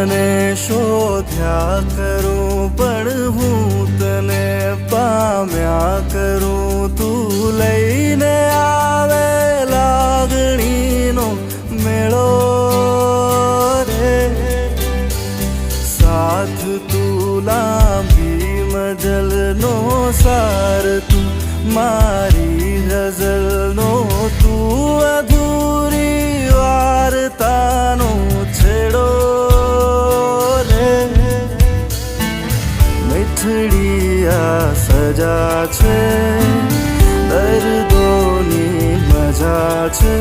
તને શોધ્યા કરું પણ હું તને પામ્યા કરું તું લઈને આવે લાગણીનો મેળો રે સાથ તું લાંબી મજલનો સાર તું મારી ગઝલનો તું અધૂરી વાર્તાનો છેડો રે મીઠડી આ સજા છે દર્દોની મજા છે